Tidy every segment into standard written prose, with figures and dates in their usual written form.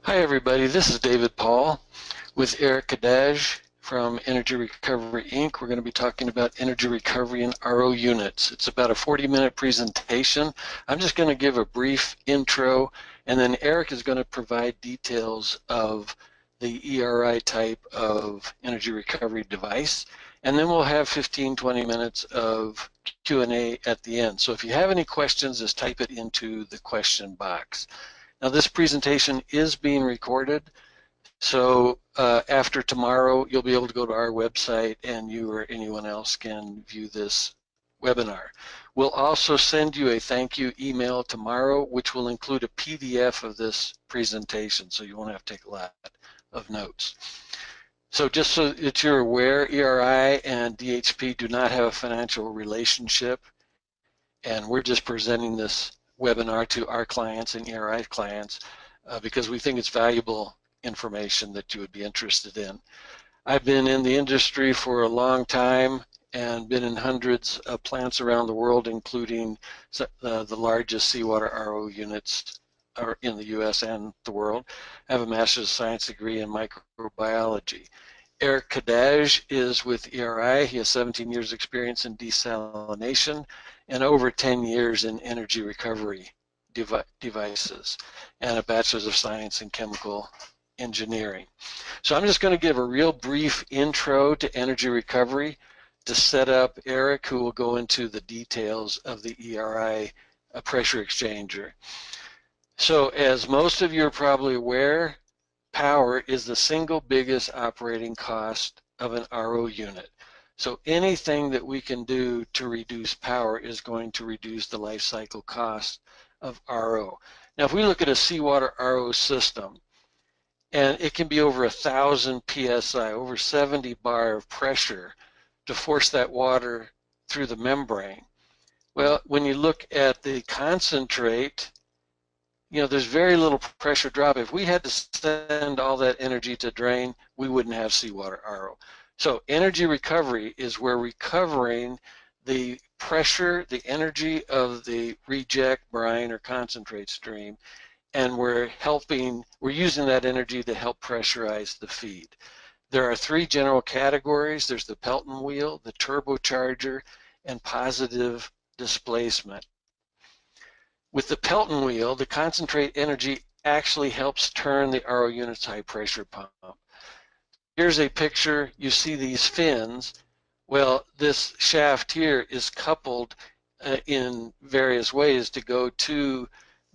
Hi everybody, this is David Paul with Eric Kadaj from Energy Recovery Inc. We're going to be talking about energy recovery in RO units. It's about a 40-minute presentation. I'm just going to give a brief intro, and then Eric is going to provide details of the ERI type of energy recovery device, and then we'll have 15-20 minutes of Q&A at the end. So if you have any questions, just type it into the question box. Now this presentation is being recorded, so after tomorrow you'll be able to go to our website and you or anyone else can view this webinar. We'll also send you a thank you email tomorrow, which will include a PDF of this presentation, so you won't have to take a lot of notes. So just so that you're aware, ERI and DHP do not have a financial relationship, and we're just presenting this webinar to our clients and ERI clients because we think it's valuable information that you would be interested in. I've been in the industry for a long time and been in hundreds of plants around the world, including the largest seawater RO units in the US and the world. I have a Master's of Science degree in microbiology. Eric Kadaj is with ERI. He has 17 years experience in desalination and over 10 years in energy recovery devices and a Bachelor's of Science in Chemical Engineering. So I'm just going to give a real brief intro to energy recovery to set up Eric, who will go into the details of the ERI pressure exchanger. So as most of you are probably aware, power is the single biggest operating cost of an RO unit. So anything that we can do to reduce power is going to reduce the life cycle cost of RO. Now if we look at a seawater RO system, and it can be over 1,000 psi, over 70 bar of pressure to force that water through the membrane. Well, when you look at the concentrate, you know, there's very little pressure drop. If we had to send all that energy to drain, we wouldn't have seawater RO. So energy recovery is where recovering the pressure, the energy of the reject, brine, or concentrate stream, and we're using that energy to help pressurize the feed. There are three general categories. There's the Pelton wheel, the turbocharger, and positive displacement. With the Pelton wheel, the concentrate energy actually helps turn the RO unit's high pressure pump. Here's a picture. You see these fins. Well, this shaft here is coupled in various ways to go to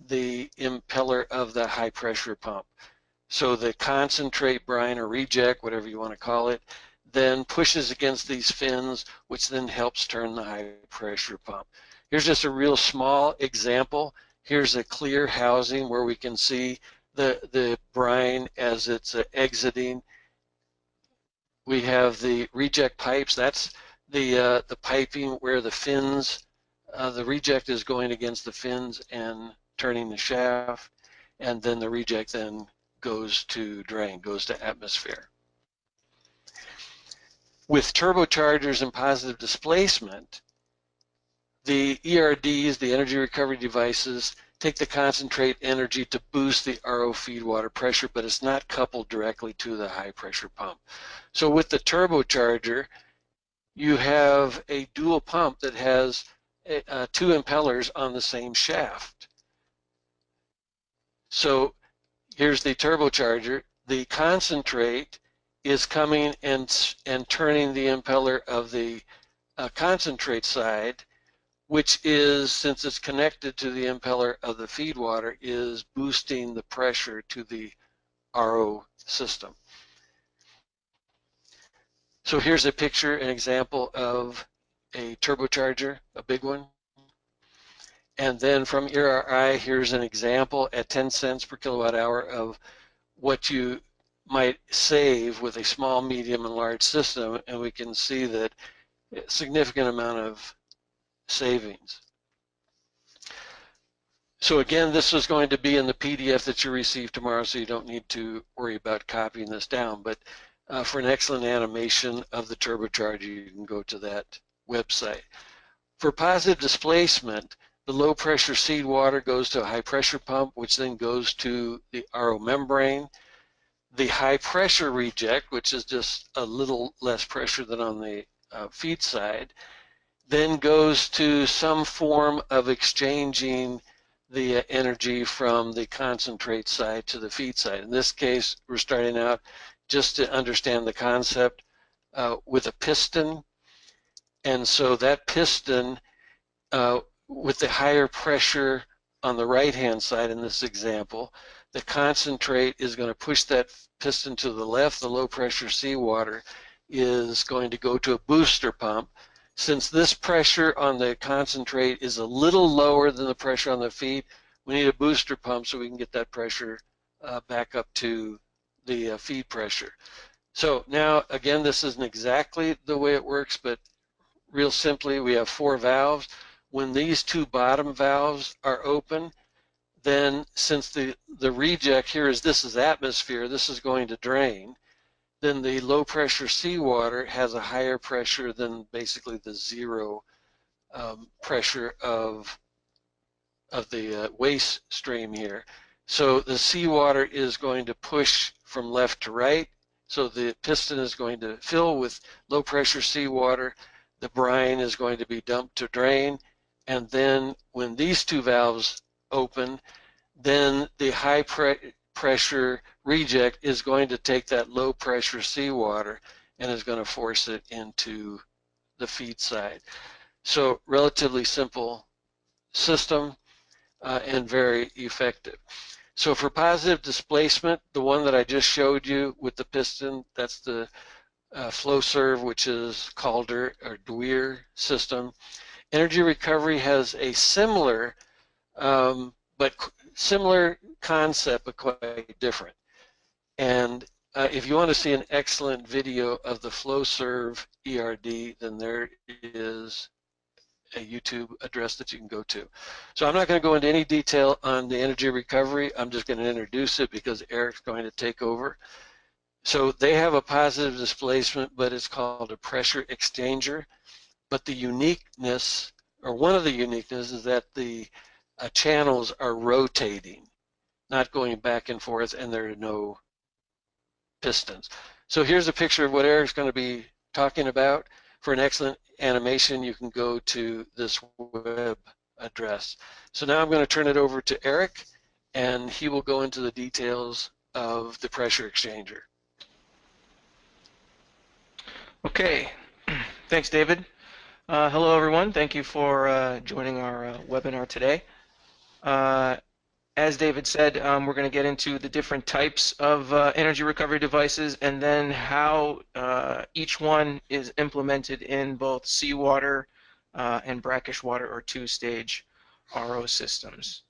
the impeller of the high pressure pump. So the concentrate, brine, or reject, whatever you want to call it, then pushes against these fins, which then helps turn the high pressure pump. Here's just a real small example. Here's a clear housing where we can see the brine as it's exiting. We have the reject pipes. That's the piping where the fins, the reject is going against the fins and turning the shaft, and then the reject then goes to drain, goes to atmosphere. With turbochargers and positive displacement, the ERDs, the energy recovery devices, take the concentrate energy to boost the RO feed water pressure, but it's not coupled directly to the high pressure pump. So with the turbocharger, you have a dual pump that has two impellers on the same shaft. So here's the turbocharger. The concentrate is coming and turning the impeller of the concentrate side, which is, since it's connected to the impeller of the feed water, is boosting the pressure to the RO system. So here's a picture, an example of a turbocharger, a big one. And then from ERI, here's an example at 10 cents per kilowatt hour of what you might save with a small, medium, and large system, and we can see that a significant amount of savings. So again, this is going to be in the PDF that you receive tomorrow, so you don't need to worry about copying this down. But for an excellent animation of the turbocharger, you can go to that website. For positive displacement, The low pressure seawater goes to a high pressure pump, which then goes to the RO membrane. The high pressure reject, which is just a little less pressure than on the feed side, then goes to some form of exchanging the energy from the concentrate side to the feed side. In this case, we're starting out just to understand the concept with a piston. And so that piston, with the higher pressure on the right-hand side in this example, the concentrate is going to push that piston to the left. The low pressure seawater is going to go to a booster pump. Since this pressure on the concentrate is a little lower than the pressure on the feed, we need a booster pump so we can get that pressure back up to the feed pressure. So now, again, this isn't exactly the way it works, but real simply, we have 4 valves. When these 2 bottom valves are open, then since the reject here is this is atmosphere, this is going to drain, then the low pressure seawater has a higher pressure than basically the zero pressure of the waste stream here. So the seawater is going to push from left to right. So the piston is going to fill with low pressure seawater. The brine is going to be dumped to drain. And then when these 2 valves open, then the high pressure reject is going to take that low pressure seawater and is going to force it into the feed side. So relatively simple system and very effective. So for positive displacement, the one that I just showed you with the piston, that's the FlowServe, which is Calder or DWR system. Energy recovery has a similar but similar concept, but quite different. And if you want to see an excellent video of the FlowServe ERD, then there is a YouTube address that you can go to. So I'm not going to go into any detail on the energy recovery. I'm just going to introduce it because Eric's going to take over. So they have a positive displacement, but it's called a pressure exchanger. But the uniqueness, or one of the uniquenesses, is that the channels are rotating, not going back and forth, and there are no pistons. So here's a picture of what Eric's going to be talking about. For an excellent animation, you can go to this web address. So now I'm going to turn it over to Eric, and he will go into the details of the pressure exchanger. Okay, thanks, David. Hello, everyone. Thank you for joining our webinar today. As David said, we're going to get into the different types of energy recovery devices and then how each one is implemented in both seawater and brackish water or 2-stage RO systems.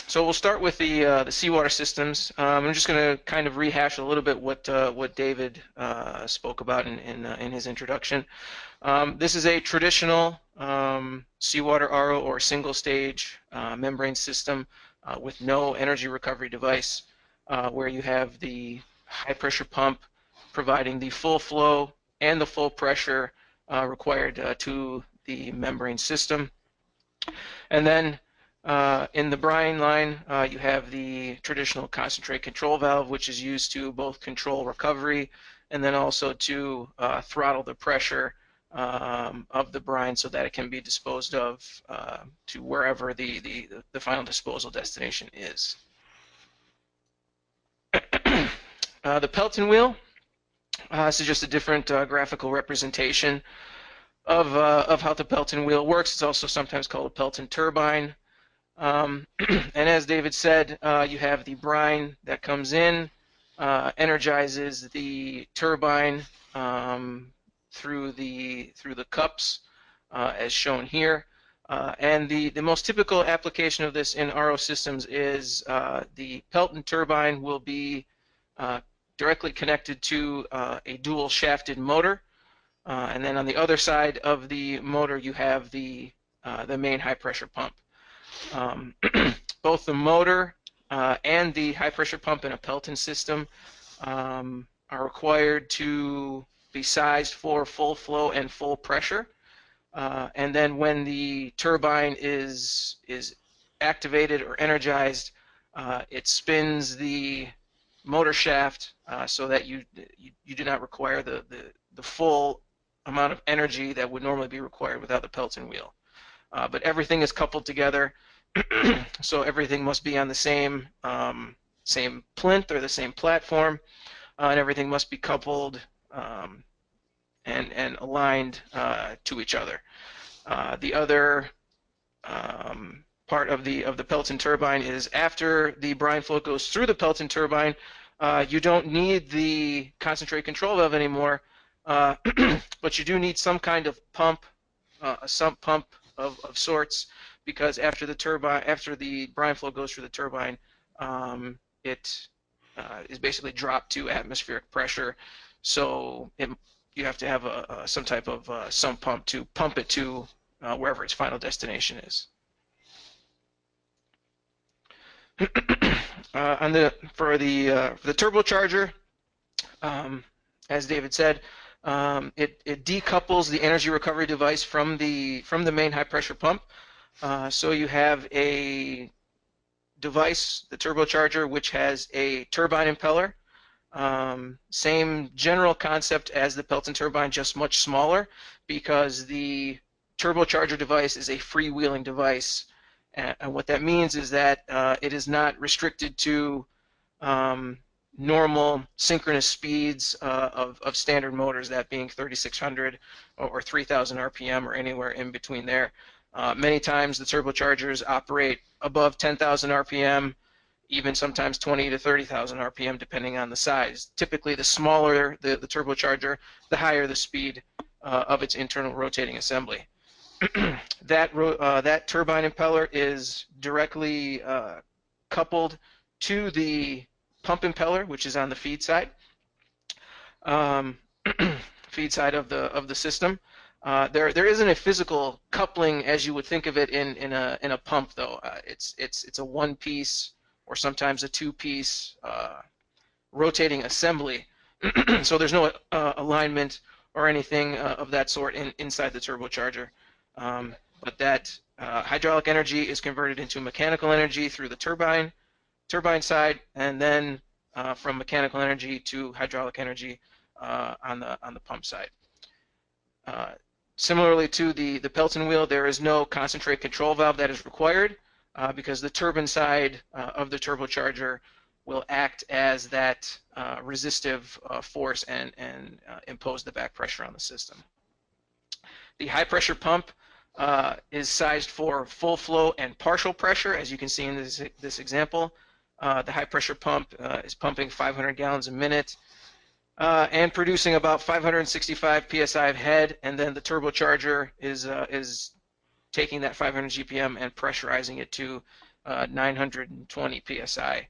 So we'll start with the seawater systems. I'm just going to kind of rehash a little bit what David spoke about in his introduction. This is a traditional seawater RO or single-stage membrane system with no energy recovery device, where you have the high-pressure pump providing the full flow and the full pressure required to the membrane system. And then in the brine line, you have the traditional concentrate control valve, which is used to both control recovery and then also to throttle the pressure of the brine so that it can be disposed of to wherever the final disposal destination is. The Pelton wheel, this is just a different graphical representation of how the Pelton wheel works. It's also sometimes called a Pelton turbine. And as David said, you have the brine that comes in, energizes the turbine through the cups, as shown here. And the most typical application of this in RO systems is the Pelton turbine will be directly connected to a dual shafted motor. And then on the other side of the motor, you have the main high pressure pump. Both the motor and the high pressure pump in a Pelton system are required to be sized for full flow and full pressure. and then when the turbine is activated or energized, it spins the motor shaft so that you do not require the full amount of energy that would normally be required without the Pelton wheel. But everything is coupled together, so everything must be on the same plinth or the same platform, and everything must be coupled and aligned to each other. The other part of the Pelton turbine is after the brine flow goes through the Pelton turbine, you don't need the concentrate control valve anymore, but you do need some kind of pump, a sump pump of sorts, because after the brine flow goes through the turbine, it is basically dropped to atmospheric pressure. So you have to have some type of sump pump to pump it to wherever its final destination is. For the turbocharger, as David said, it decouples the energy recovery device from the main high pressure pump. So you have a device, the turbocharger, which has a turbine impeller. Same general concept as the Pelton turbine, just much smaller, because the turbocharger device is a freewheeling device. And what that means is that it is not restricted to normal synchronous speeds of standard motors, that being 3,600 or 3,000 RPM or anywhere in between there. Many times the turbochargers operate above 10,000 RPM, even sometimes 20 to 30,000 RPM depending on the size. Typically the smaller the turbocharger, the higher the speed of its internal rotating assembly. That turbine impeller is directly coupled to the pump impeller, which is on the feed side, feed side of the system. There isn't a physical coupling as you would think of it in a pump, though. It's a one-piece or sometimes a two-piece rotating assembly. So there's no alignment or anything of that sort inside the turbocharger. But that hydraulic energy is converted into mechanical energy through the turbine side, and then from mechanical energy to hydraulic energy on the pump side. Similarly to the Pelton wheel, there is no concentrate control valve that is required because the turbine side of the turbocharger will act as that resistive force and impose the back pressure on the system. The high pressure pump is sized for full flow and partial pressure, as you can see in this example. The high pressure pump is pumping 500 gallons a minute and producing about 565 psi of head, and then the turbocharger is taking that 500 GPM and pressurizing it to 920 psi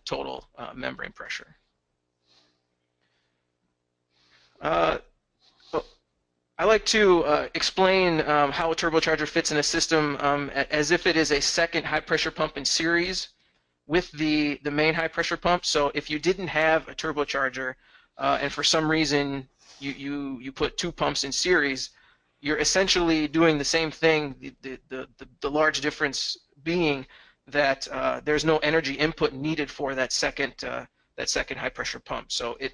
total membrane pressure. I like to explain how a turbocharger fits in a system as if it is a second high pressure pump in series with the main high pressure pump. So if you didn't have a turbocharger and for some reason you put two pumps in series, you're essentially doing the same thing. The large difference being that there's no energy input needed for that second high pressure pump. So a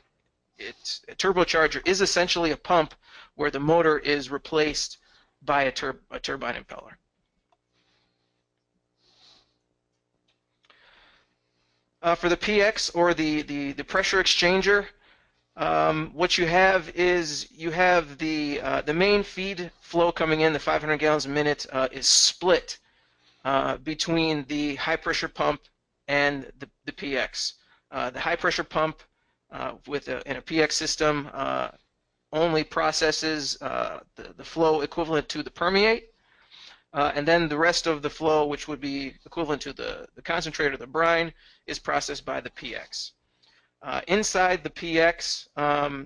turbocharger is essentially a pump where the motor is replaced by a turbine impeller. For the PX, or the pressure exchanger, what you have is the main feed flow coming in, the 500 gallons a minute, is split between the high pressure pump and the PX. The high pressure pump in a PX system only processes the flow equivalent to the permeate, and then the rest of the flow, which would be equivalent to the concentrate or the brine, is processed by the PX. Inside the PX,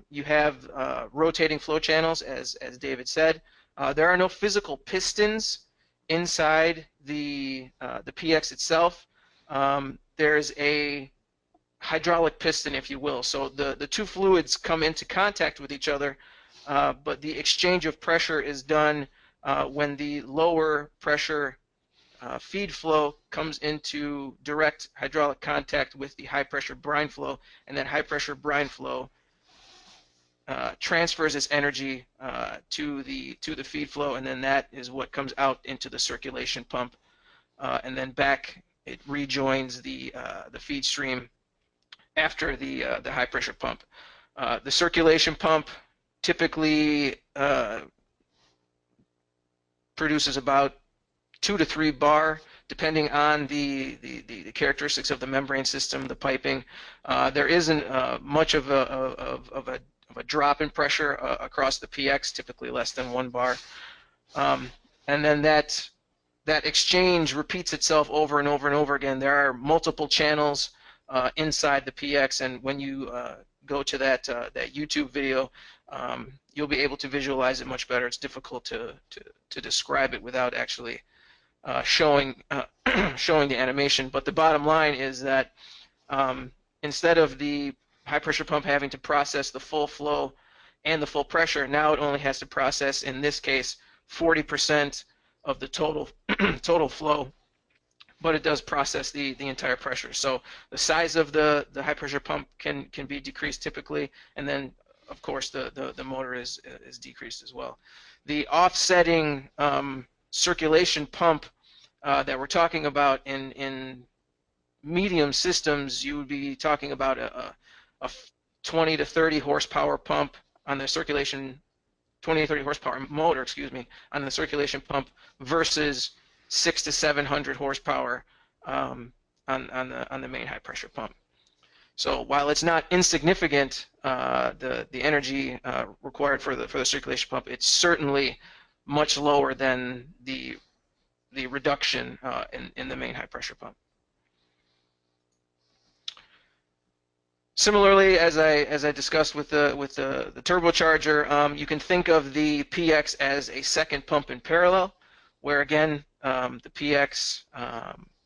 you have rotating flow channels, as David said. There are no physical pistons inside the PX itself. There's a hydraulic piston, if you will. So the two fluids come into contact with each other, but the exchange of pressure is done when the lower pressure feed flow comes into direct hydraulic contact with the high pressure brine flow, and that high pressure brine flow transfers its energy to the feed flow, and then that is what comes out into the circulation pump, and then back it rejoins the feed stream after the high pressure pump. The circulation pump typically produces about 2 to 3 bar, depending on the characteristics of the membrane system, the piping. There isn't much of a drop in pressure across the PX, typically less than 1 bar. And then that exchange repeats itself over and over and over again. There are multiple channels inside the PX, and when you go to that YouTube video, you'll be able to visualize it much better. It's difficult to describe it without actually showing the animation. But the bottom line is that instead of the high pressure pump having to process the full flow and the full pressure, now it only has to process, in this case, 40% of the total flow, but it does process the entire pressure. So the size of the high pressure pump can be decreased typically, and then of course the motor is decreased as well. The offsetting circulation pump that we're talking about in medium systems, you would be talking about a 20 to 30 horsepower pump on the circulation, 20 to 30 horsepower motor, excuse me, on the circulation pump versus 600 to 700 horsepower on the main high pressure pump. So while it's not insignificant, the energy required for the circulation pump, it's certainly much lower than the reduction in the main high pressure pump. Similarly, as I discussed with the turbocharger, you can think of the PX as a second pump in parallel, where again the PX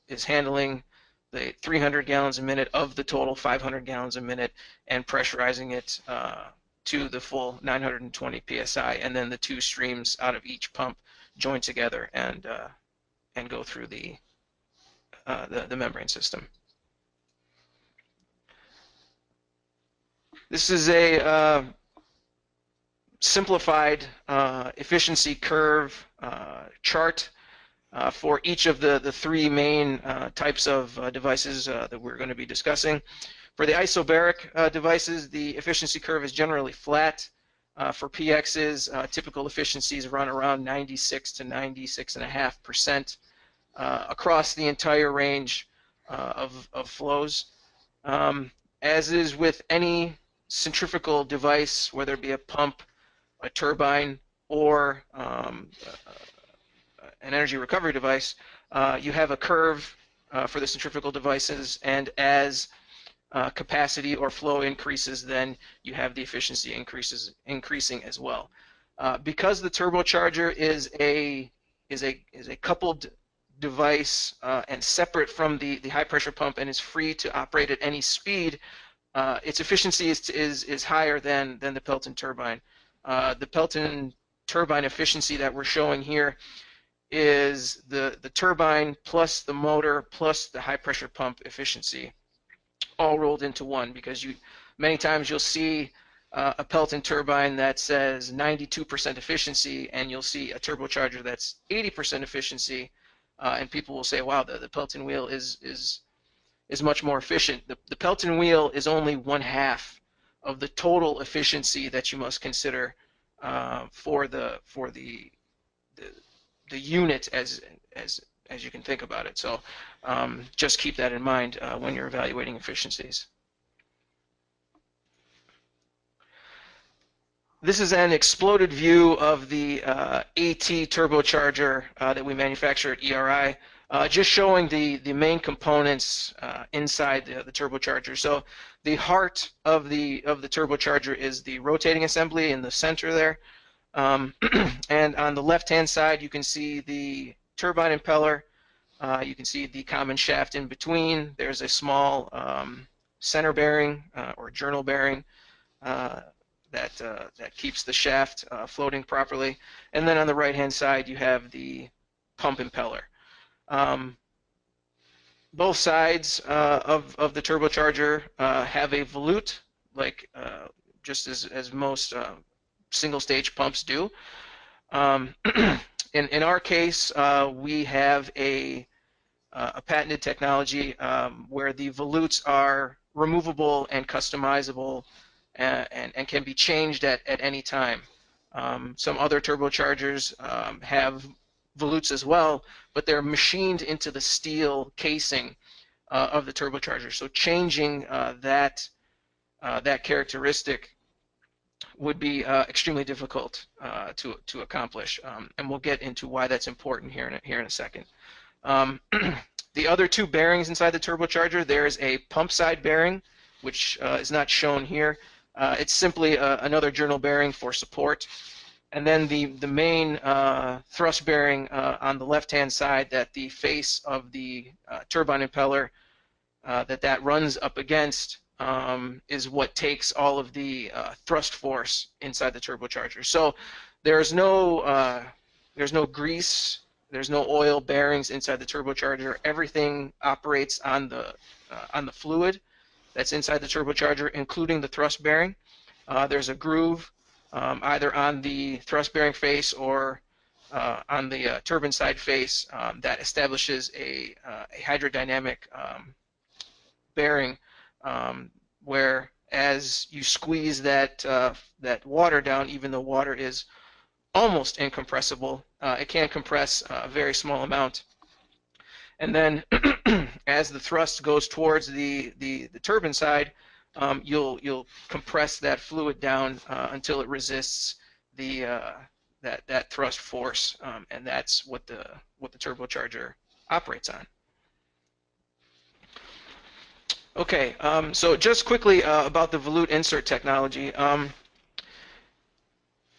is handling the 300 gallons a minute of the total 500 gallons a minute and pressurizing it to the full 920 psi, and then the 2 streams out of each pump join together and go through the membrane system. This is a simplified efficiency curve chart for each of the 3 main types of devices that we're going to be discussing. For the isobaric devices, the efficiency curve is generally flat. For PXs, typical efficiencies run around 96 to 96.5% across the entire range of flows. As is with any centrifugal device, whether it be a pump, a turbine, or an energy recovery device, you have a curve for the centrifugal devices, and as capacity or flow increases, then you have the efficiency increasing as well. Because the turbocharger is a coupled device and separate from the high pressure pump and is free to operate at any speed, its efficiency is higher than the Pelton turbine. The Pelton turbine efficiency that we're showing here is the turbine plus the motor plus the high pressure pump efficiency all rolled into one, because many times you'll see a Pelton turbine that says 92% efficiency, and you'll see a turbocharger that's 80% efficiency, and people will say, wow, the Pelton wheel is much more efficient. The Pelton wheel is only 1/2 of the total efficiency that you must consider for the unit as you can think about it. So just keep that in mind when you're evaluating efficiencies. This is an exploded view of the AT turbocharger that we manufacture at ERI, just showing the main components inside the turbocharger. So the heart of the turbocharger is the rotating assembly in the center there, and on the left-hand side you can see the turbine impeller. You can see the common shaft in between. There's a small center bearing or journal bearing that keeps the shaft floating properly. And then on the right-hand side, you have the pump impeller. Both sides of the turbocharger have a volute, like just as most single-stage pumps do. In our case, we have a patented technology where the volutes are removable and customizable and can be changed at any time. Some other turbochargers have volutes as well, but they're machined into the steel casing of the turbocharger. So changing that characteristic would be extremely difficult to accomplish, and we'll get into why that's important here in a second. The other two bearings inside the turbocharger, there's a pump side bearing, which is not shown here. It's simply another journal bearing for support. And then the main thrust bearing on the left-hand side, that the face of the turbine impeller that runs up against is what takes all of the thrust force inside the turbocharger. So there's no grease, there's no oil bearings inside the turbocharger. Everything operates on the fluid that's inside the turbocharger, including the thrust bearing. There's a groove either on the thrust bearing face or on the turbine side face that establishes a hydrodynamic bearing where as you squeeze that water down, even though water is almost incompressible, it can compress a very small amount. And then as the thrust goes towards the turbine side, you'll compress that fluid down until it resists that thrust force, and that's what the turbocharger operates on. Okay, so just quickly about the volute insert technology.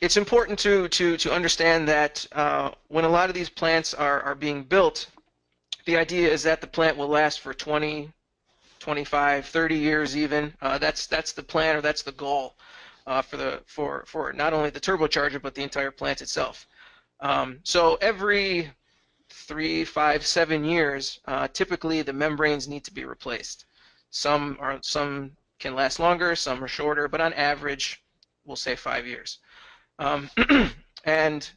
It's important to understand that when a lot of these plants are being built, the idea is that the plant will last for 20, 25, 30 years even. That's the plan, or that's the goal for not only the turbocharger but the entire plant itself. So every 3, 5, 7 years, typically the membranes need to be replaced. Some can last longer, some are shorter, but on average, we'll say 5 years. And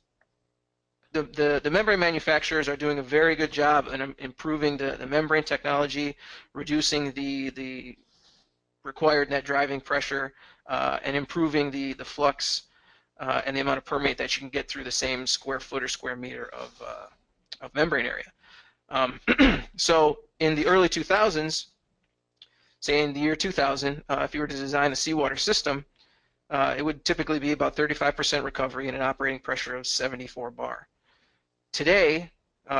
the membrane manufacturers are doing a very good job in improving the membrane technology, reducing the required net driving pressure, and improving the flux and the amount of permeate that you can get through the same square foot or square meter of membrane area. So in the early 2000s, say in the year 2000, if you were to design a seawater system, it would typically be about 35% recovery and an operating pressure of 74 bar. Today,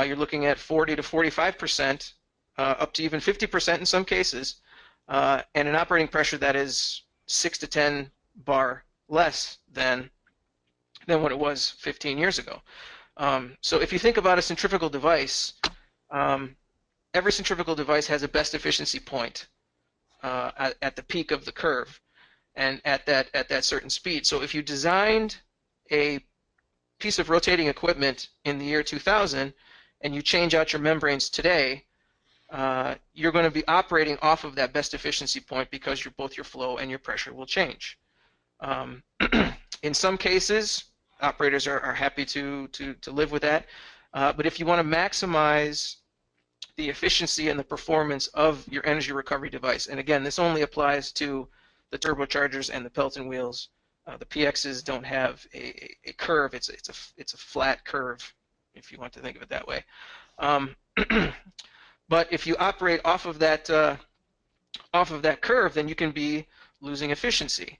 you're looking at 40 to 45%, up to even 50% in some cases, and an operating pressure that is 6 to 10 bar less than what it was 15 years ago. So if you think about a centrifugal device, every centrifugal device has a best efficiency point at the peak of the curve and at that certain speed. So if you designed a piece of rotating equipment in the year 2000 and you change out your membranes today, you're going to be operating off of that best efficiency point because both your flow and your pressure will change. In some cases, operators are happy to live with that, but if you want to maximize the efficiency and the performance of your energy recovery device, and again, this only applies to the turbochargers and the Pelton wheels. The PXs don't have a curve. It's a flat curve, if you want to think of it that way. But if you operate off of that curve, then you can be losing efficiency.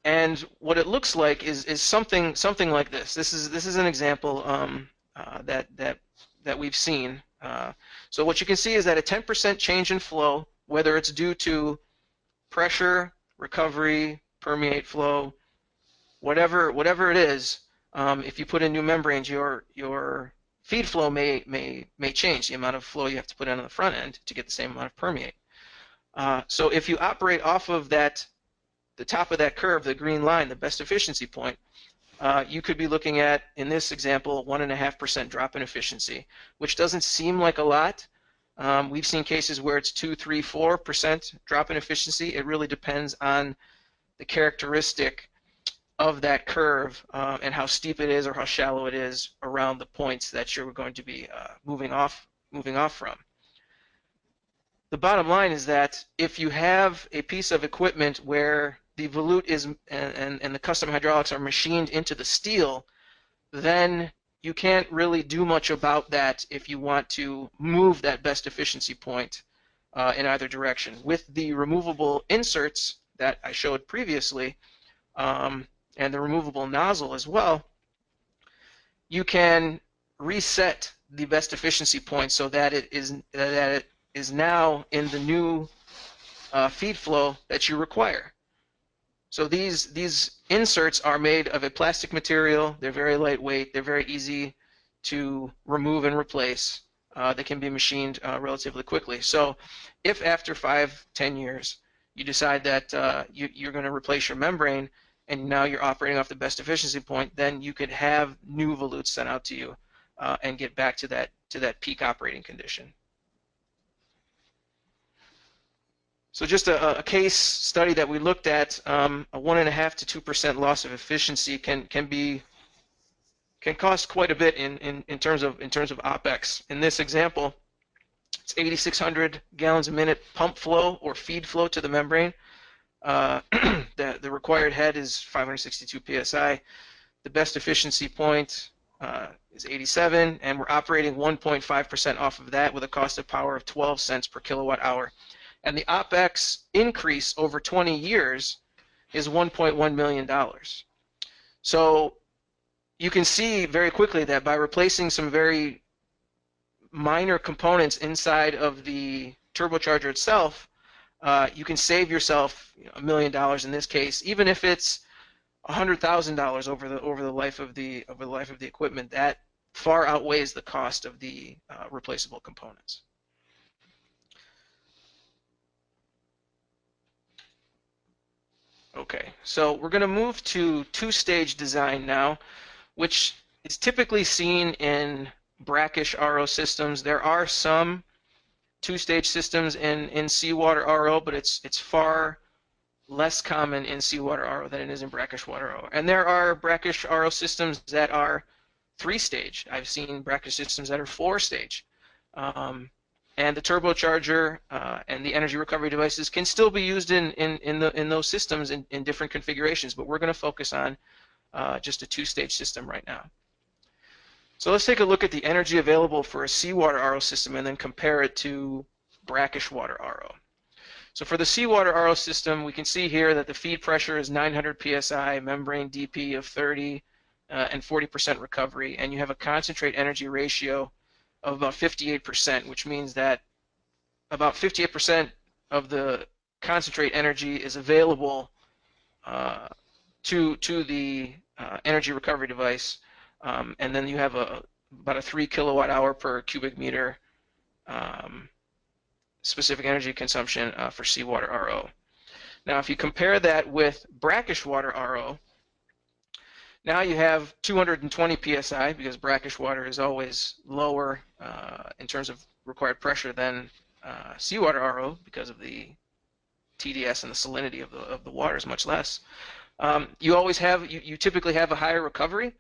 And what it looks like is something like this. This is an example that we've seen. So what you can see is that a 10% change in flow, whether it's due to pressure, recovery, permeate flow, whatever it is, if you put in new membranes, your feed flow may change, the amount of flow you have to put in on the front end to get the same amount of permeate. So if you operate off of that the top of that curve, the green line, the best efficiency point, you could be looking at, in this example, 1.5% drop in efficiency, which doesn't seem like a lot. We've seen cases where it's 2, 3, 4% drop in efficiency. It really depends on the characteristic of that curve and how steep it is or how shallow it is around the points that you're going to be moving off from. The bottom line is that if you have a piece of equipment where the volute is and the custom hydraulics are machined into the steel, then you can't really do much about that if you want to move that best efficiency point in either direction. With the removable inserts that I showed previously, and the removable nozzle as well, you can reset the best efficiency point so that it is now in the new feed flow that you require. So these inserts are made of a plastic material. They're very lightweight. They're very easy to remove and replace. They can be machined relatively quickly. So if after 5-10 years you decide that you're going to replace your membrane and now you're operating off the best efficiency point, then you could have new volutes sent out to you and get back to that peak operating condition. So just a case study that we looked at, a 1.5 to 2% loss of efficiency can cost quite a bit in terms of OpEx. In this example, it's 8,600 gallons a minute pump flow or feed flow to the membrane. The required head is 562 psi. The best efficiency point is 87, and we're operating 1.5% off of that with a cost of power of 12 cents per kilowatt hour. And the OpEx increase over 20 years is $1.1 million. So you can see very quickly that by replacing some very minor components inside of the turbocharger itself, you can save yourself $1 million in this case, even if it's $100,000 over the life of the equipment. That far outweighs the cost of the replaceable components. Okay, so we're going to move to two-stage design now, which is typically seen in brackish RO systems. There are some two-stage systems in seawater RO, but it's far less common in seawater RO than it is in brackish water RO. And there are brackish RO systems that are three-stage. I've seen brackish systems that are four-stage. And the turbocharger and the energy recovery devices can still be used in those systems in different configurations, but we're going to focus on just a two-stage system right now. So let's take a look at the energy available for a seawater RO system and then compare it to brackish water RO. So for the seawater RO system, we can see here that the feed pressure is 900 psi, membrane DP of 30, and 40% recovery, and you have a concentrate energy ratio of about 58%, which means that about 58% of the concentrate energy is available to the energy recovery device, and then you have about a 3 kilowatt hour per cubic meter specific energy consumption for seawater RO. Now, if you compare that with brackish water RO, now you have 220 psi, because brackish water is always lower in terms of required pressure than seawater RO because of the TDS and the salinity of the water is much less. You typically have a higher recovery.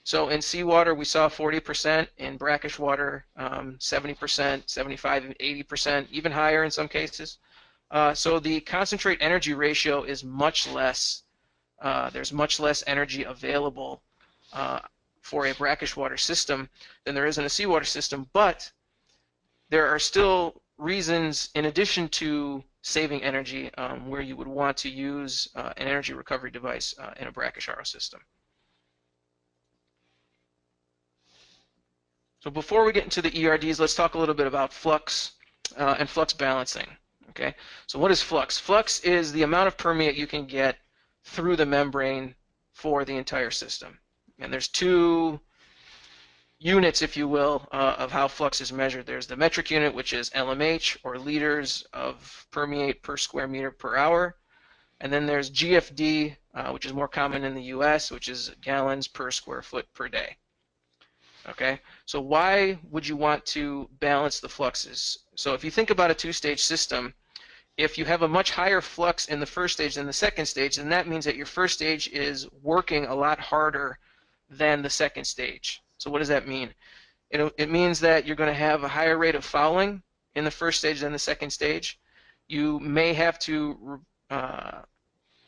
So in seawater we saw 40%, in brackish water 70%, 75, 80%, even higher in some cases. So the concentrate energy ratio is much less. There's much less energy available for a brackish water system than there is in a seawater system, but there are still reasons, in addition to saving energy, where you would want to use an energy recovery device in a brackish RO system. So before we get into the ERDs, let's talk a little bit about flux and flux balancing. Okay, so what is flux? Flux is the amount of permeate you can get through the membrane for the entire system. And there's two units, if you will, of how flux is measured. There's the metric unit, which is LMH, or liters of permeate per square meter per hour. And then there's GFD, which is more common in the US, which is gallons per square foot per day. Okay, so why would you want to balance the fluxes? So if you think about a two-stage system, if you have a much higher flux in the first stage than the second stage, then that means that your first stage is working a lot harder than the second stage. So what does that mean? It means that you're going to have a higher rate of fouling in the first stage than the second stage. You may have to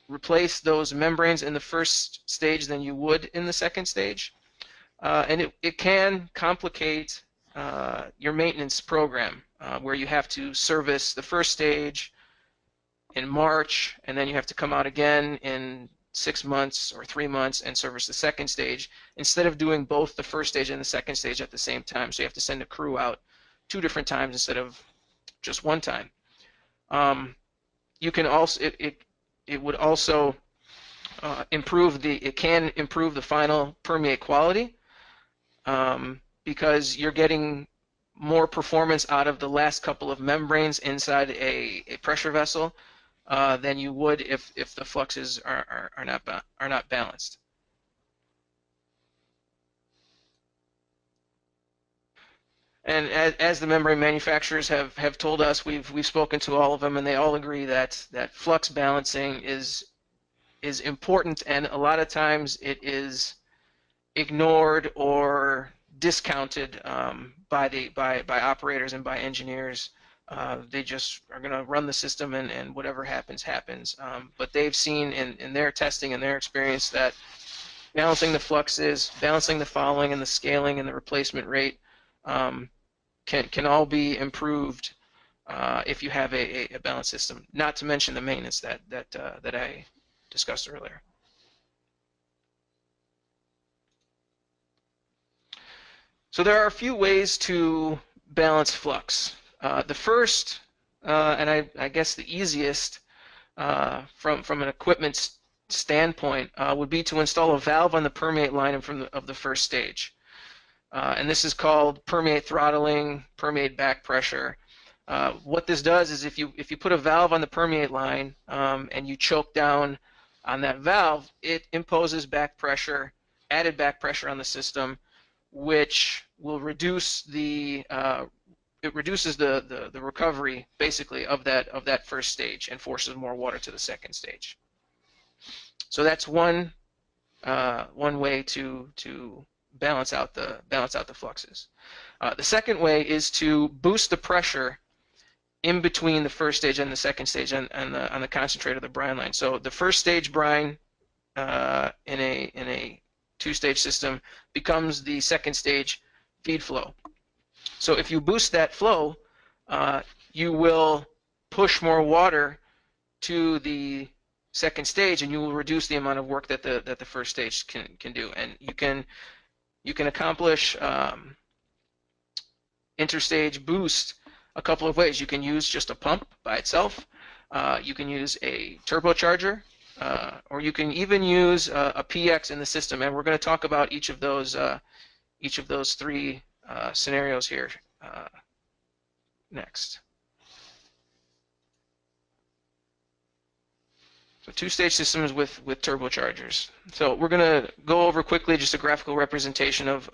replace those membranes in the first stage than you would in the second stage. And it can complicate your maintenance program where you have to service the first stage in March, and then you have to come out again in 6 months or 3 months and service the second stage, instead of doing both the first stage and the second stage at the same time. So you have to send a crew out 2 different times instead of just 1 time. You can also it would also it can improve the final permeate quality because you're getting more performance out of the last couple of membranes inside a pressure vessel than you would if the fluxes are not balanced. And as the membrane manufacturers have told us, we've spoken to all of them, and they all agree that flux balancing is important, and a lot of times it is ignored or discounted by operators and by engineers. They just are going to run the system, and whatever happens, happens. But they've seen in their testing and their experience that balancing the fluxes, balancing the fouling and the scaling and the replacement rate can all be improved if you have a balanced system. Not to mention the maintenance that I discussed earlier. So there are a few ways to balance flux. The first, and I guess the easiest from an equipment standpoint, would be to install a valve on the permeate line of the first stage. And this is called permeate throttling, permeate back pressure. What this does is if you put a valve on the permeate line and you choke down on that valve, it imposes back pressure, added back pressure on the system, which will reduce it reduces the recovery basically of that first stage and forces more water to the second stage. So that's one way to balance out the fluxes. The second way is to boost the pressure in between the first stage and the second stage on the concentrator of the brine line. So the first stage brine in a two-stage system becomes the second stage feed flow. So if you boost that flow, you will push more water to the second stage, and you will reduce the amount of work that the first stage can do. And you can accomplish interstage boost a couple of ways. You can use just a pump by itself. You can use a turbocharger, or you can even use a PX in the system. And we're going to talk about each of those 3 scenarios here next. So two-stage systems with turbochargers. So we're going to go over quickly just a graphical representation of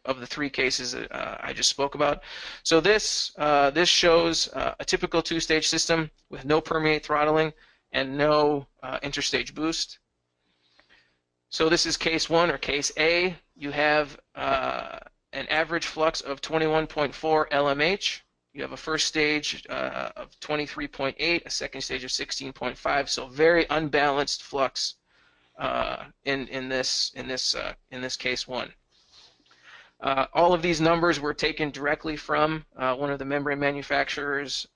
the 3 cases that I just spoke about. So this shows a typical two-stage system with no permeate throttling and no interstage boost. So this is case 1 or case A. You have an average flux of 21.4 LMH. You have a first stage of 23.8, a second stage of 16.5. So very unbalanced flux in this case 1. All of these numbers were taken directly from one of the membrane manufacturers'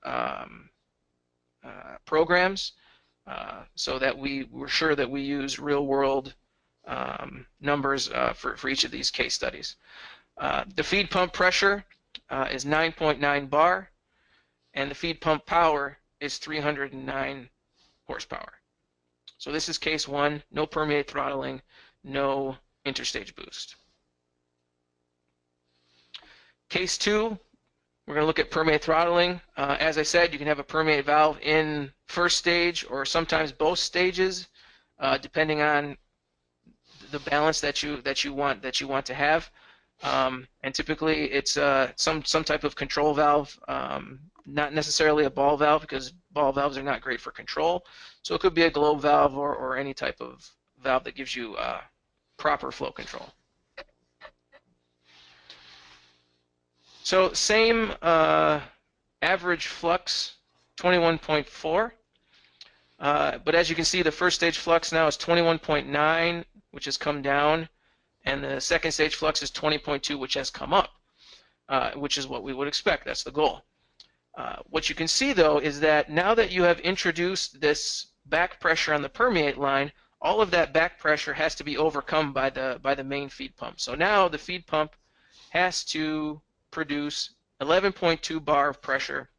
programs, so that we were sure that we use real-world numbers for each of these case studies. The feed pump pressure is 9.9 bar, and the feed pump power is 309 horsepower. So this is case 1, no permeate throttling, no interstage boost. Case 2, We're going to look at permeate throttling. As I said, you can have a permeate valve in first stage or sometimes both stages, depending on the balance that you want to have. And typically, it's some type of control valve, not necessarily a ball valve, because ball valves are not great for control. So it could be a globe valve or any type of valve that gives you proper flow control. So same average flux, 21.4. But as you can see, the first stage flux now is 21.9, which has come down, and the second stage flux is 20.2, which has come up, which is what we would expect. That's the goal. What you can see, though, is that now that you have introduced this back pressure on the permeate line, all of that back pressure has to be overcome by the main feed pump. So now the feed pump has to produce 11.2 bar of pressure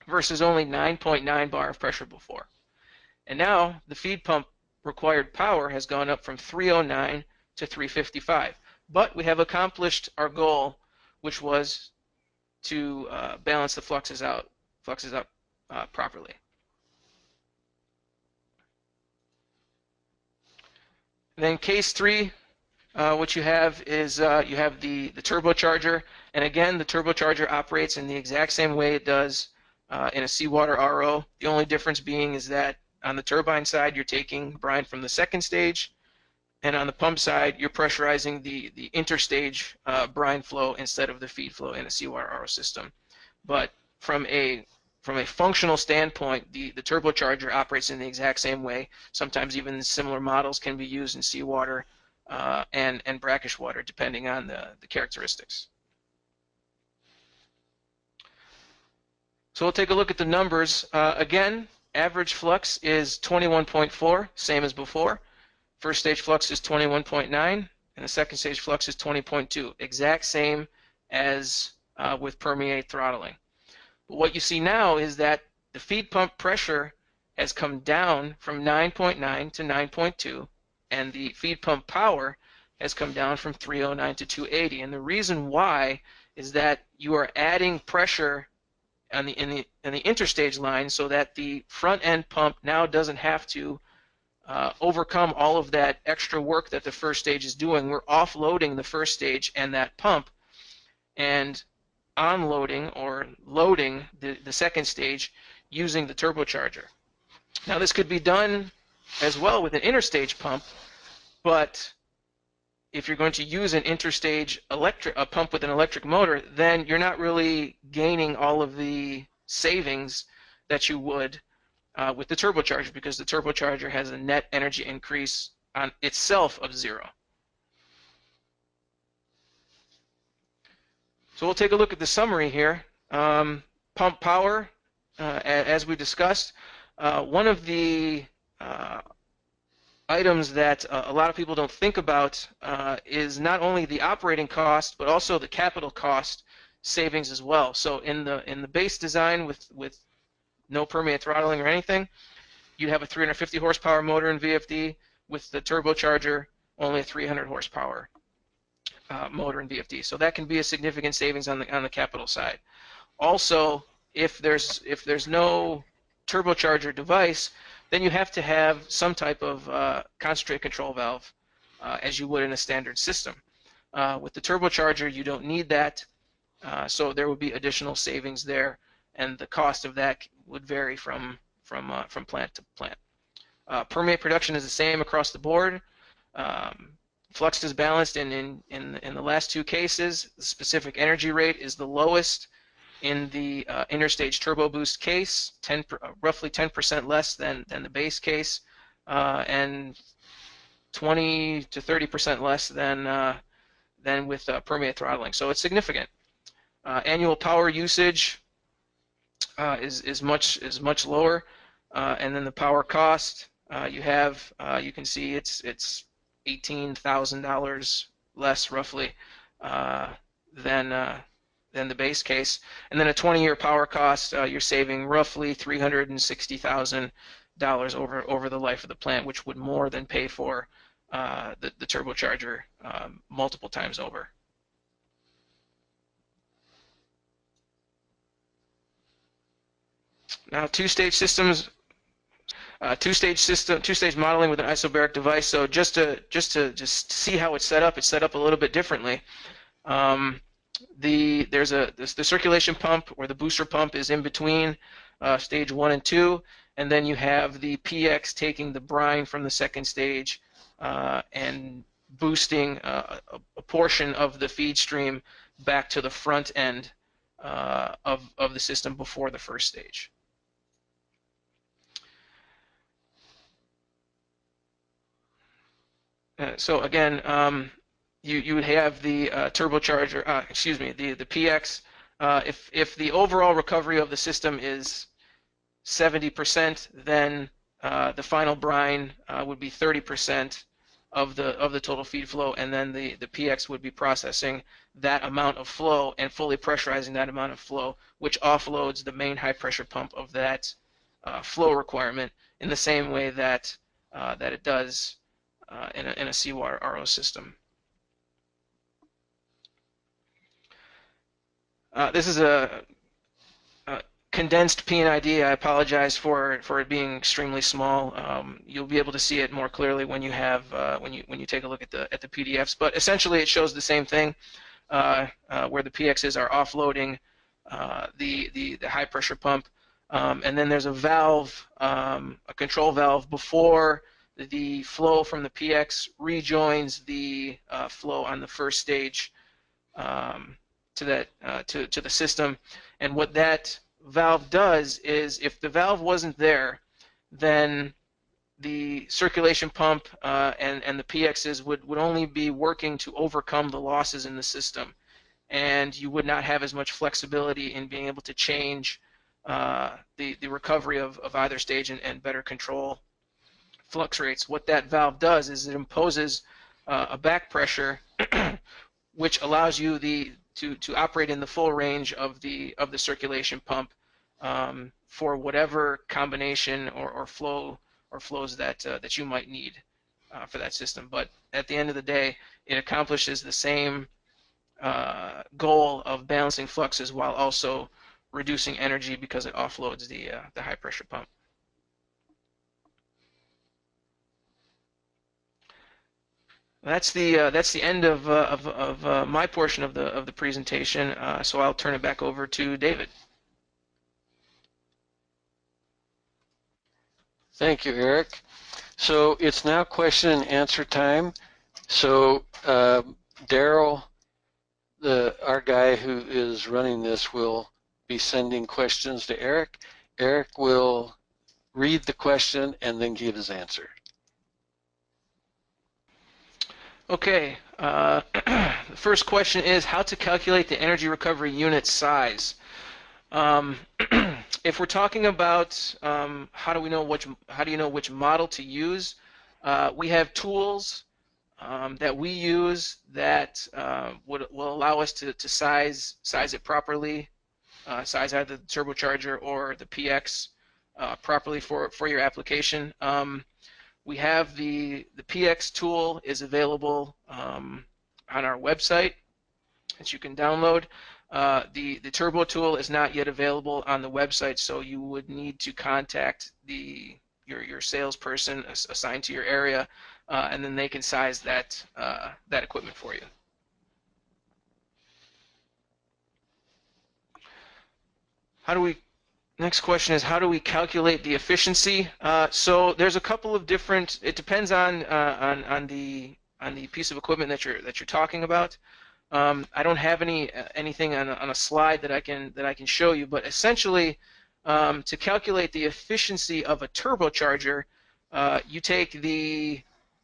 versus only 9.9 bar of pressure before. And now the feed pump required power has gone up from 309 to 355. But we have accomplished our goal, which was to balance the fluxes out properly. Then case 3, what you have is you have the turbocharger, and again the turbocharger operates in the exact same way it does in a seawater RO. The only difference being is that on the turbine side you're taking brine from the second stage, and on the pump side you're pressurizing the interstage brine flow instead of the feed flow in a seawater RO system. But from a functional standpoint, the turbocharger operates in the exact same way. Sometimes even similar models can be used in seawater and brackish water, depending on the characteristics. So we'll take a look at the numbers. Again, average flux is 21.4, same as before. First stage flux is 21.9, and the second stage flux is 20.2, exact same as with permeate throttling. But what you see now is that the feed pump pressure has come down from 9.9 to 9.2, and the feed pump power has come down from 309 to 280. And the reason why is that you are adding pressure on in the interstage line so that the front end pump now doesn't have to overcome all of that extra work that the first stage is doing. We're offloading the first stage and that pump, and onloading or loading the second stage using the turbocharger. Now this could be done as well with an interstage pump, but if you're going to use an interstage a pump with an electric motor, then you're not really gaining all of the savings that you would with the turbocharger, because the turbocharger has a net energy increase on itself of 0. So we'll take a look at the summary here. Pump power, as we discussed, one of the items that a lot of people don't think about is not only the operating cost, but also the capital cost savings as well. So in the base design with no permeate throttling or anything, you'd have a 350 horsepower motor in VFD. With the turbocharger, only a 300 horsepower motor in VFD. So that can be a significant savings on the capital side. Also, if there's no turbocharger device, then you have to have some type of concentrate control valve, as you would in a standard system. With the turbocharger, you don't need that, so there would be additional savings there, and the cost of that would vary from plant to plant. Permeate production is the same across the board. Flux is balanced in the last two cases. The specific energy rate is the lowest in the interstage turbo boost case, roughly 10% less than the base case, and 20 to 30% less than with permeate throttling. So it's significant. Annual power usage is much lower, and then the power cost you can see it's $18,000 less roughly than the base case, and then a 20-year power cost, you're saving roughly $360,000 over the life of the plant, which would more than pay for the turbocharger multiple times over. Now, two-stage systems, two-stage modeling with an isobaric device. So just to see how it's set up a little bit differently. The circulation pump or the booster pump is in between stage 1 and 2, and then you have the PX taking the brine from the second stage and boosting a portion of the feed stream back to the front end of the system before the first stage. So again, you would have the turbocharger, excuse me, the PX. If the overall recovery of the system is 70%, then the final brine would be 30% of the total feed flow, and then the PX would be processing that amount of flow and fully pressurizing that amount of flow, which offloads the main high pressure pump of that flow requirement in the same way that that it does in a SWRO system. This is a condensed P&ID. I apologize for it being extremely small. You'll be able to see it more clearly when you have when you take a look at the PDFs. But essentially, it shows the same thing, where the PXs are offloading the high pressure pump, and then there's a valve, a control valve before the flow from the PX rejoins the flow on the first stage to the system. And what that valve does is, if the valve wasn't there, then the circulation pump and the PXs would only be working to overcome the losses in the system, and you would not have as much flexibility in being able to change the recovery of either stage and better control flux rates. What that valve does is it imposes a back pressure which allows you to operate in the full range of the circulation pump for whatever combination or flows that you might need for that system. But at the end of the day, it accomplishes the same goal of balancing fluxes while also reducing energy because it offloads the high pressure pump. That's the end of my portion of the presentation. So I'll turn it back over to David. Thank you, Eric. So it's now question and answer time. So Daryl, our guy who is running this, will be sending questions to Eric. Eric will read the question and then give his answer. Okay, the first question is how to calculate the energy recovery unit size. If we're talking about how do you know which model to use, we have tools that we use that will allow us to size it properly, size either the turbocharger or the PX properly for your application. We have the PX tool is available on our website that you can download. The turbo tool is not yet available on the website, so you would need to contact your salesperson assigned to your area, and then they can size that equipment for you. Next question is, how do we calculate the efficiency? So there's a couple of different. It depends on the piece of equipment that you're talking about. I don't have anything on a slide that I can show you, but essentially, to calculate the efficiency of a turbocharger, you take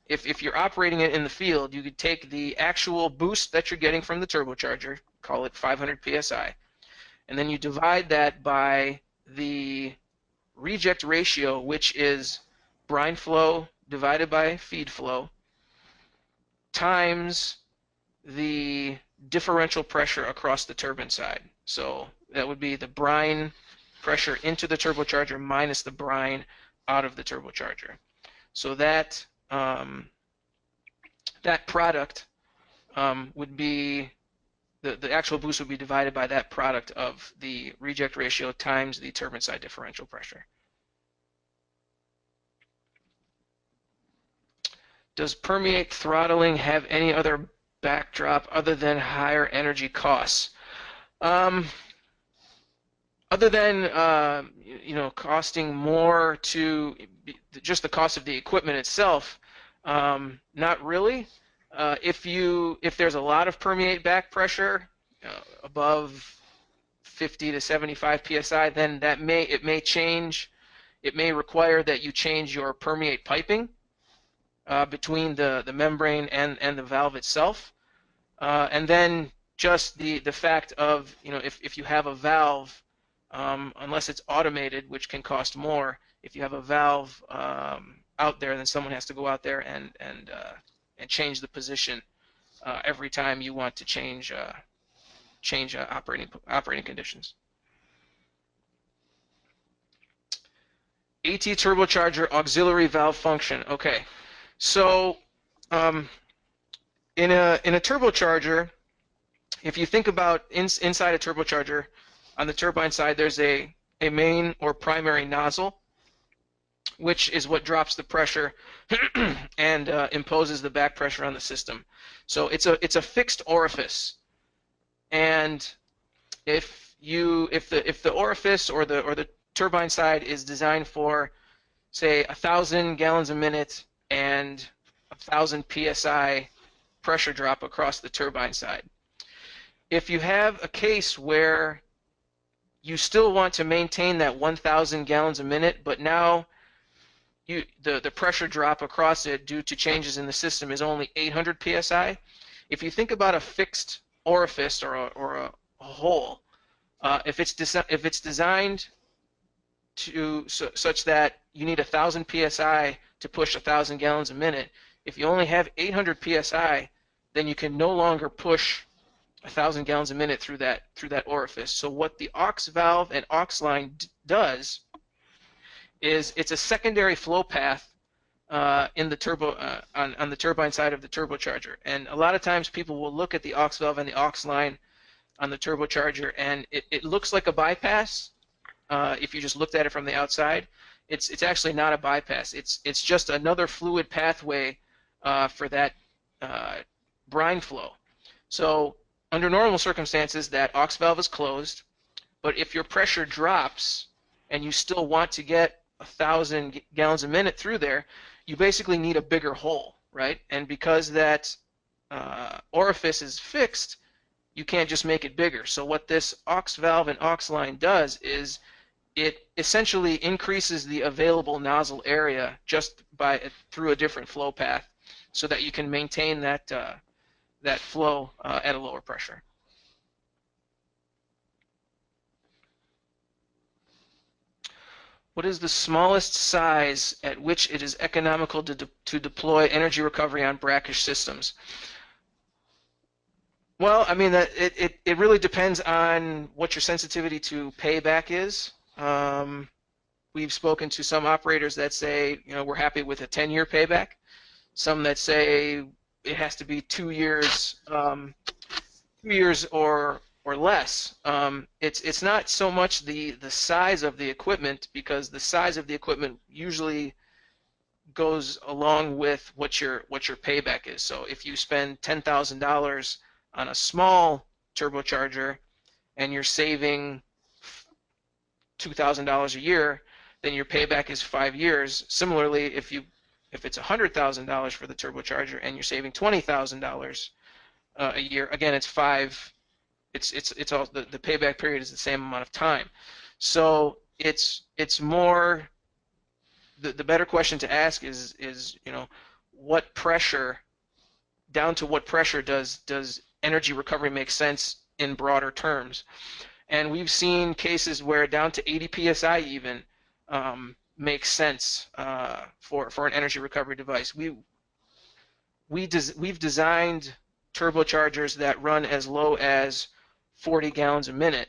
if you're operating it in the field, you could take the actual boost that you're getting from the turbocharger, call it 500 psi, and then you divide that by the reject ratio, which is brine flow divided by feed flow, times the differential pressure across the turbine side. So that would be the brine pressure into the turbocharger minus the brine out of the turbocharger. So that that product would be the actual boost would be divided by that product of the reject ratio times the turbine side differential pressure. Does permeate throttling have any other backdrop other than higher energy costs? Other than costing more to just the cost of the equipment itself, not really. If there's a lot of permeate back pressure above 50 to 75 psi, then it may change. It may require that you change your permeate piping between the membrane and the valve itself, and then just the fact of if you have a valve, unless it's automated, which can cost more, if you have a valve out there, then someone has to go out there and change the position every time you want to change operating conditions. AT turbocharger auxiliary valve function. Okay, so in a turbocharger, if you think about inside a turbocharger, on the turbine side, there's a main or primary nozzle, which is what drops the pressure and imposes the back pressure on the system. So it's a fixed orifice, and if the orifice or the turbine side is designed for, say, 1,000 gallons a minute and 1,000 psi pressure drop across the turbine side, if you have a case where you still want to maintain that 1,000 gallons a minute, but now the pressure drop across it due to changes in the system is only 800 psi. If you think about a fixed orifice or a hole, if it's designed such that you need 1,000 psi to push 1,000 gallons a minute, if you only have 800 psi, then you can no longer push 1,000 gallons a minute through that orifice. So what the aux valve and aux line does is it's a secondary flow path in the turbo on the turbine side of the turbocharger. And a lot of times people will look at the aux valve and the aux line on the turbocharger, and it looks like a bypass. If you just looked at it from the outside, it's actually not a bypass. It's just another fluid pathway for that brine flow. So under normal circumstances, that aux valve is closed, but if your pressure drops and you still want to get 1,000 gallons a minute through there, you basically need a bigger hole, right? And because that orifice is fixed, you can't just make it bigger. So what this aux valve and aux line does is it essentially increases the available nozzle area just through a different flow path, so that you can maintain that flow at a lower pressure. What is the smallest size at which it is economical to deploy energy recovery on brackish systems? Well, I mean, it really depends on what your sensitivity to payback is. We've spoken to some operators that say, we're happy with a 10-year payback. Some that say it has to be 2 years, 2 years or less. It's not so much the size of the equipment, because the size of the equipment usually goes along with what your payback is. So if you spend $10,000 on a small turbocharger and you're saving $2,000 a year, then your payback is 5 years. Similarly, if it's $100,000 for the turbocharger and you're saving $20,000 a year, again, it's all the payback period is the same amount of time. So it's more the better question to ask is what pressure, down to what pressure does energy recovery make sense in broader terms? And we've seen cases where down to 80 psi even makes sense for an energy recovery device. We've designed turbochargers that run as low as 40 gallons a minute,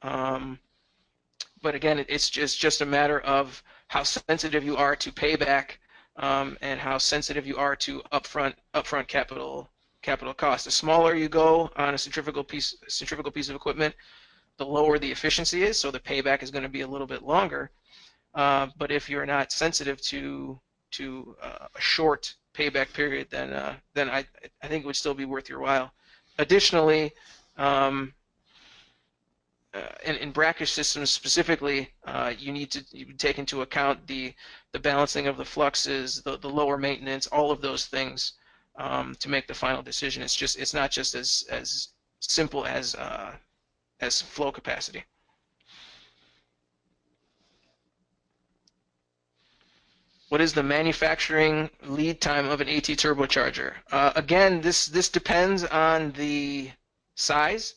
but again, it's just a matter of how sensitive you are to payback and how sensitive you are to upfront capital capital cost. The smaller you go on a centrifugal piece of equipment, the lower the efficiency is, so the payback is going to be a little bit longer. But if you're not sensitive to a short payback period, then I think it would still be worth your while. Additionally, in brackish systems specifically, you need to take into account the balancing of the fluxes, the lower maintenance, all of those things to make the final decision. It's not just as simple as flow capacity. What is the manufacturing lead time of an AT turbocharger? Again, this depends on the size.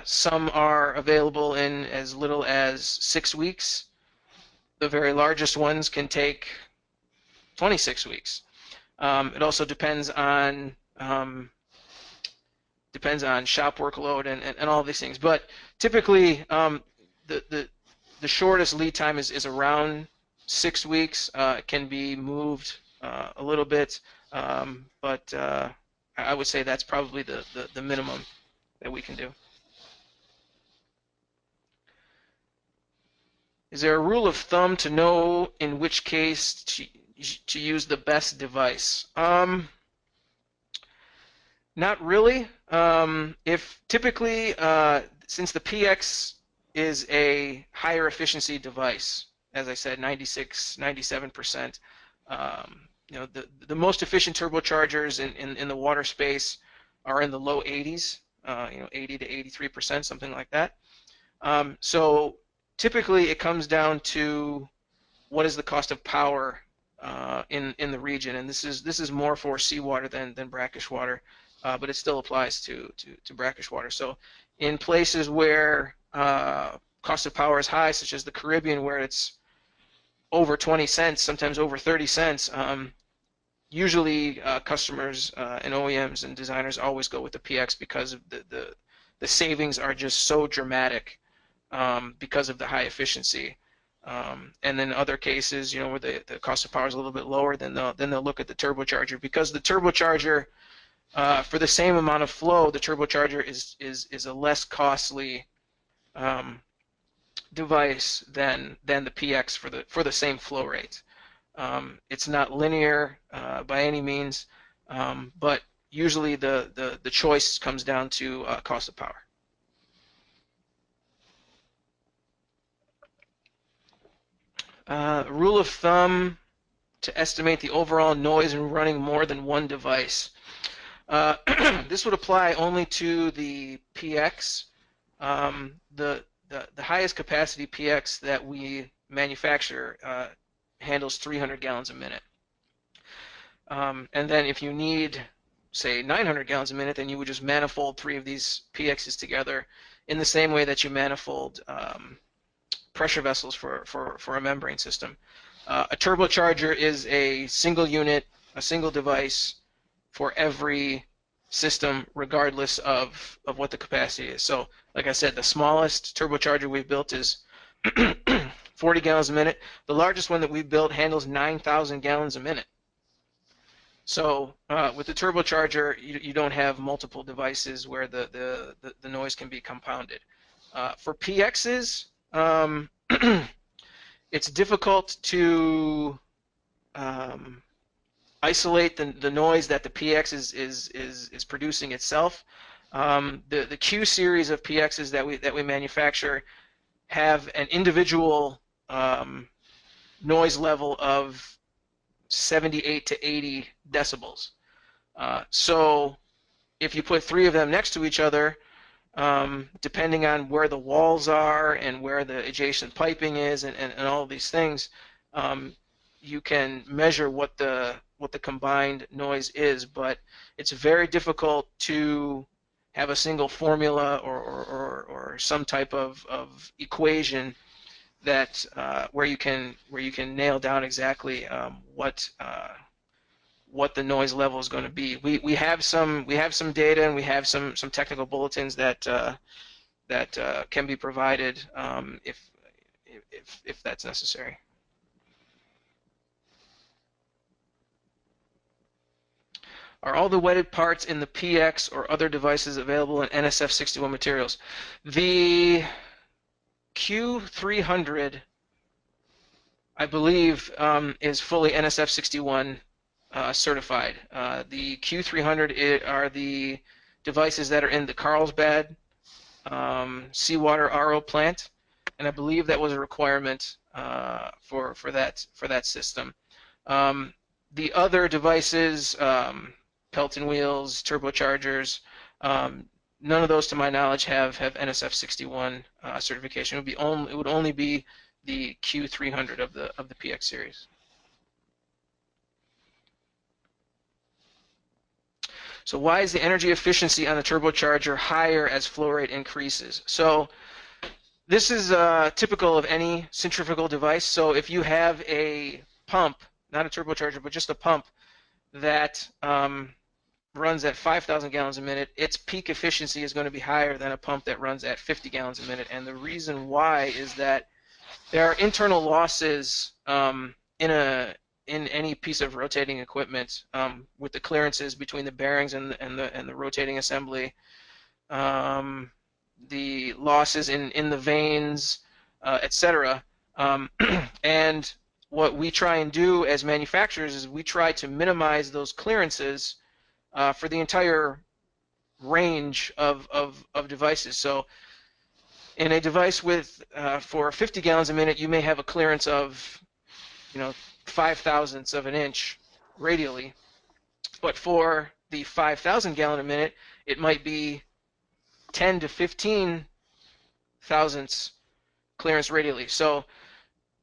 Some are available in as little as 6 weeks. The very largest ones can take 26 weeks. It also depends on shop workload and all these things. But typically, the shortest lead time is around 6 weeks. It can be moved a little bit, but I would say that's probably the minimum that we can do. Is there a rule of thumb to know in which case to use the best device? Not really. If typically, since the PX is a higher efficiency device, as I said, 96, 97%, the most efficient turbochargers in the water space are in the low 80s, 80 to 83%, something like that. So typically, it comes down to what is the cost of power in the region, and this is more for seawater than brackish water, but it still applies to brackish water. So in places where cost of power is high, such as the Caribbean, where it's over 20 cents, sometimes over 30 cents, usually customers and OEMs and designers always go with the PX because of the savings are just so dramatic. Because of the high efficiency, and then other cases, where the cost of power is a little bit lower, then they'll look at the turbocharger, because the turbocharger, for the same amount of flow, the turbocharger is a less costly device than the PX for the same flow rate. It's not linear by any means, but usually the choice comes down to cost of power. Rule of thumb to estimate the overall noise in running more than one device. This would apply only to the PX. The highest capacity PX that we manufacture handles 300 gallons a minute. And then if you need, say, 900 gallons a minute, then you would just manifold 3 of these PXs together in the same way that you manifold pressure vessels for a membrane system. A turbocharger is a single unit, a single device for every system, regardless of what the capacity is. So, like I said, the smallest turbocharger we've built is 40 gallons a minute. The largest one that we've built handles 9,000 gallons a minute. So with the turbocharger, you don't have multiple devices where the noise can be compounded. For PXs, it's difficult to isolate the noise that the PX is producing itself. The Q series of PXs that we manufacture have an individual noise level of 78 to 80 decibels. So if you put 3 of them next to each other, depending on where the walls are and where the adjacent piping is and all of these things, you can measure what the combined noise is, but it's very difficult to have a single formula or some type of equation that where you can nail down exactly what the noise level is going to be. We have some data, and we have some technical bulletins that can be provided if that's necessary. Are all the wetted parts in the PX or other devices available in NSF61 materials? The Q300, I believe, is fully NSF61 certified. The Q300 are the devices that are in the Carlsbad seawater RO plant, and I believe that was a requirement for that system. The other devices, Pelton wheels, turbochargers, none of those, to my knowledge, have NSF61 certification. It would only be the Q300 of the PX series. So why is the energy efficiency on the turbocharger higher as flow rate increases? So this is typical of any centrifugal device. So if you have a pump, not a turbocharger, but just a pump that runs at 5,000 gallons a minute, its peak efficiency is going to be higher than a pump that runs at 50 gallons a minute. And the reason why is that there are internal losses in any piece of rotating equipment with the clearances between the bearings and the rotating assembly, the losses in the vanes, etc. And what we try and do as manufacturers is we try to minimize those clearances for the entire range of devices. So in a device with for 50 gallons a minute, you may have a clearance of 5/1000ths of an inch radially, but for the 5,000 gallon a minute, it might be 10 to 15 thousandths clearance radially. So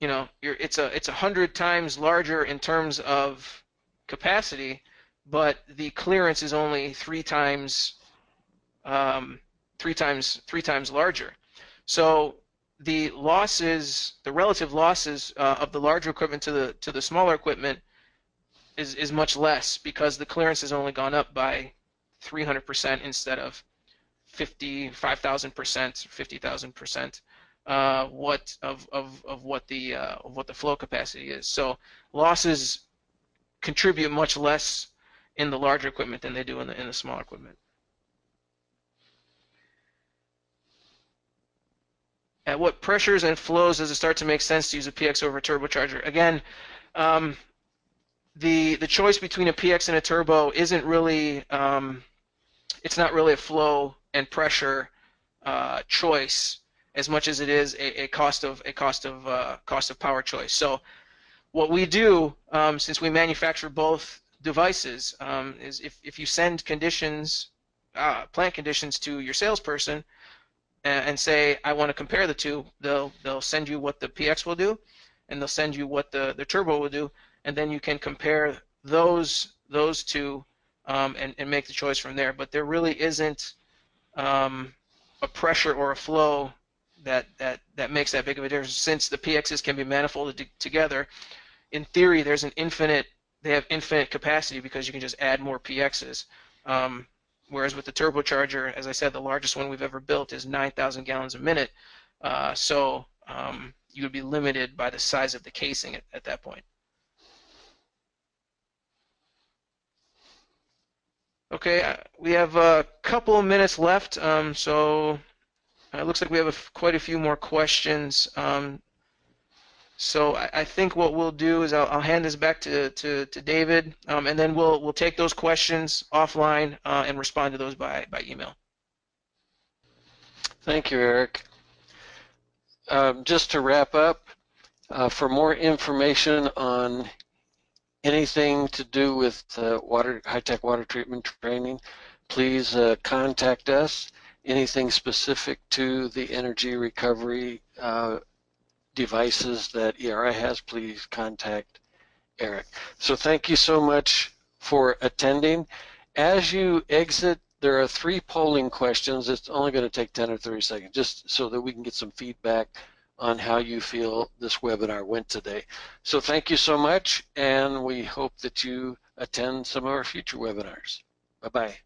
it's 100 times larger in terms of capacity, but the clearance is only three times larger. So the losses, the relative losses of the larger equipment to the smaller equipment is much less because the clearance has only gone up by 300% instead of 5,000%, 50,000%. What the flow capacity is. So losses contribute much less in the larger equipment than they do in the smaller equipment. At what pressures and flows does it start to make sense to use a PX over a turbocharger? Again, the choice between a PX and a turbo isn't really it's not really a flow and pressure choice as much as it is a cost of power choice. So what we do, since we manufacture both devices, is if you send conditions, plant conditions to your salesperson and say, I want to compare the two, they'll send you what the PX will do, and they'll send you what the turbo will do, and then you can compare those two and make the choice from there. But there really isn't a pressure or a flow that makes that big of a difference. Since the PXs can be manifolded together, in theory, they have infinite capacity because you can just add more PXs. Whereas with the turbocharger, as I said, the largest one we've ever built is 9,000 gallons a minute. So you would be limited by the size of the casing at that point. Okay, we have a couple of minutes left, so it looks like we have quite a few more questions. So I think what we'll do is I'll hand this back to David, and then we'll take those questions offline and respond to those by email. Thank you, Eric. Just to wrap up, for more information on anything to do with high-tech water treatment training, please contact us. Anything specific to the energy recovery devices that ERI has, please contact Eric. So thank you so much for attending. As you exit, there are 3 polling questions. It's only going to take 10 or 30 seconds, just so that we can get some feedback on how you feel this webinar went today. So thank you so much, and we hope that you attend some of our future webinars. Bye-bye.